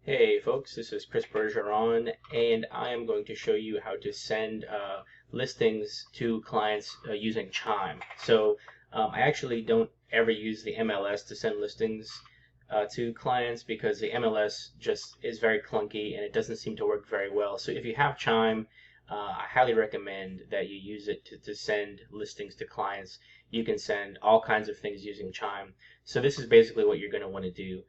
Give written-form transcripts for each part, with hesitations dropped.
Hey folks, this is Chris Bergeron, and I am going to show you how to send listings to clients using Chime. I actually don't ever use the MLS to send listings to clients because the MLS just is very clunky and it doesn't seem to work very well. So if you have Chime, I highly recommend that you use it to send listings to clients. You can send all kinds of things using Chime. So this is basically what you're going to want to do.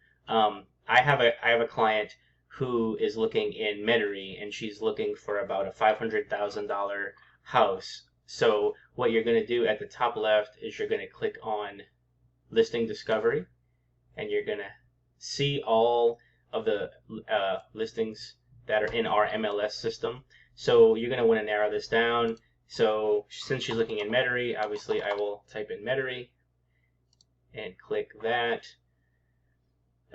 I have a client who is looking in Metairie, and she's looking for about a $500,000 house. So what you're going to do at the top left is you're going to click on Listing Discovery, and you're going to see all of the listings that are in our MLS system. So you're going to want to narrow this down. So since she's looking in Metairie, obviously I will type in Metairie and click that.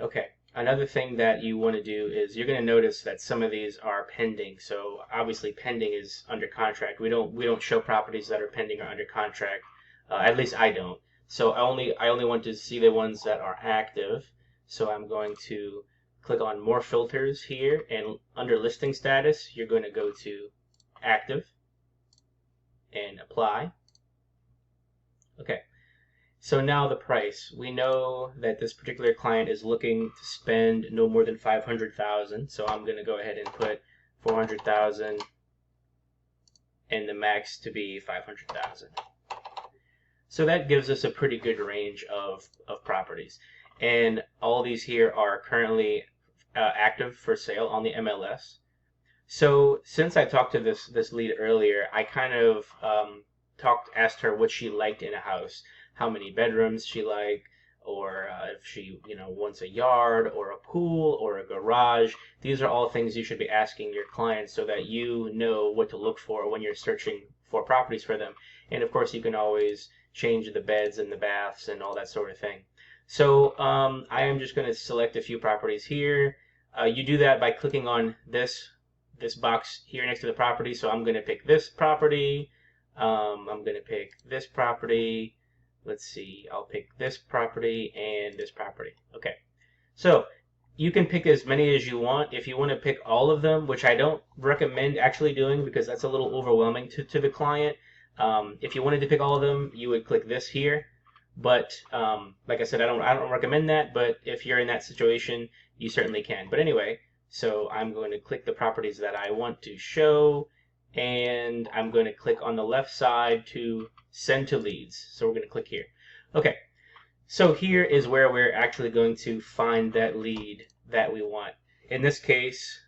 Okay, another thing that you want to do is you're going to notice that some of these are pending. So obviously pending is under contract. We don't show properties that are pending or under contract. At least I don't. So I only want to see the ones that are active. So I'm going to click on more filters here, and under listing status you're going to go to active and apply. Okay. So now the price. We know that this particular client is looking to spend no more than $500,000. So I'm going to go ahead and put $400,000 and the max to be $500,000. So that gives us a pretty good range of properties. And all these here are currently active for sale on the MLS. So since I talked to this lead earlier, I kind of asked her what she liked in a house, how many bedrooms she liked, or if she wants a yard or a pool or a garage. These are all things you should be asking your clients so that you know what to look for when you're searching for properties for them. And of course you can always change the beds and the baths and all that sort of thing. So I am just going to select a few properties here. You do that by clicking on this box here next to the property. So I'm going to pick this property. I'm going to pick this property. Let's see, I'll pick this property and this property. Okay, so you can pick as many as you want. If you want to pick all of them, which I don't recommend actually doing because that's a little overwhelming to the client. If you wanted to pick all of them, you would click this here. But like I said, I don't recommend that. But if you're in that situation, you certainly can. But anyway, so I'm going to click the properties that I want to show, and I'm going to click on the left side to send to leads. So we're going to click here. Okay, so here is where we're actually going to find that lead that we want. In this case,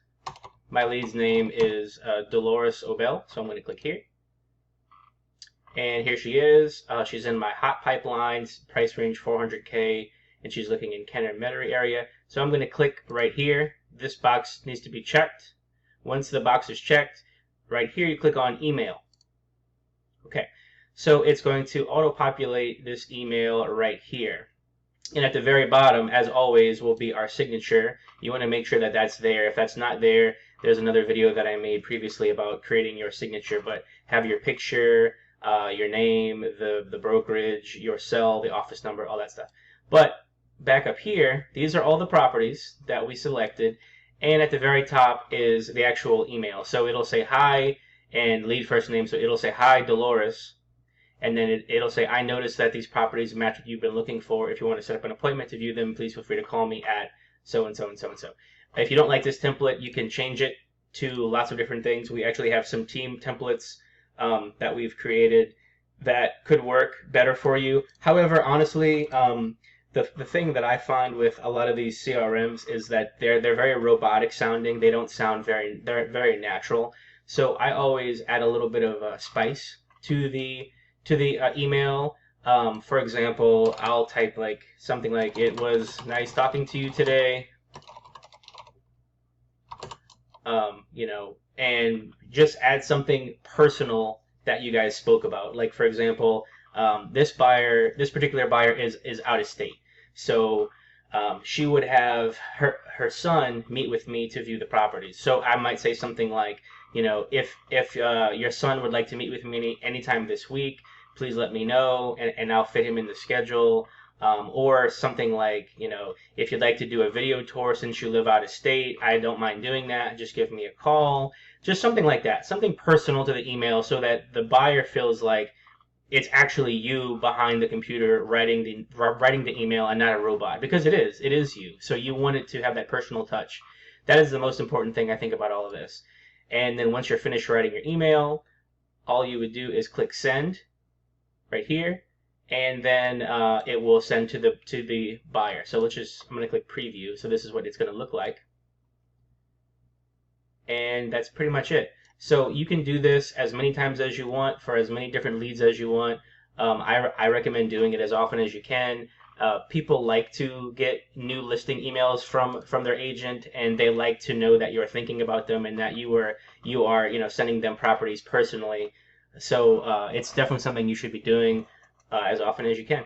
my lead's name is Dolores Obel, so I'm going to click here. And here she is. She's in my hot pipelines, price range 400K, and she's looking in Kenner Metairie area. So I'm going to click right here. This box needs to be checked. Once the box is checked, right here you click on email. Okay, so it's going to auto-populate this email right here. And at the very bottom, as always, will be our signature. You want to make sure that that's there. If that's not there, there's another video that I made previously about creating your signature, but have your picture, your name, the brokerage, your cell, the office number, all that stuff. But back up here, these are all the properties that we selected, and at the very top is the actual email. So it'll say hi and lead first name, so it'll say hi Dolores, and then it'll say I noticed that these properties match what you've been looking for. If you want to set up an appointment to view them, please feel free to call me at so and so and so and so. If you don't like this template, you can change it to lots of different things. We actually have some team templates that we've created that could work better for you. However, honestly, the thing that I find with a lot of these CRMs is that they're very robotic sounding. They don't sound they're very natural. So I always add a little bit of spice to the email. For example, I'll type like something like, "It was nice talking to you today." And just add something personal that you guys spoke about. Like for example, this particular buyer is out of state, so she would have her son meet with me to view the properties. So I might say something like, if your son would like to meet with me anytime this week, please let me know, and I'll fit him in the schedule. Or something like, if you'd like to do a video tour since you live out of state, I don't mind doing that. Just give me a call. Just something like that. Something personal to the email so that the buyer feels like it's actually you behind the computer writing the email and not a robot, because it is you. So you want it to have that personal touch. That is the most important thing I think about all of this. And then once you're finished writing your email, all you would do is click send right here, and then it will send to the buyer. So I'm going to click preview. So this is what it's going to look like, and that's pretty much it. So you can do this as many times as you want for as many different leads as you want. I recommend doing it as often as you can. People like to get new listing emails from their agent, and they like to know that you're thinking about them and that you are sending them properties personally. So it's definitely something you should be doing as often as you can.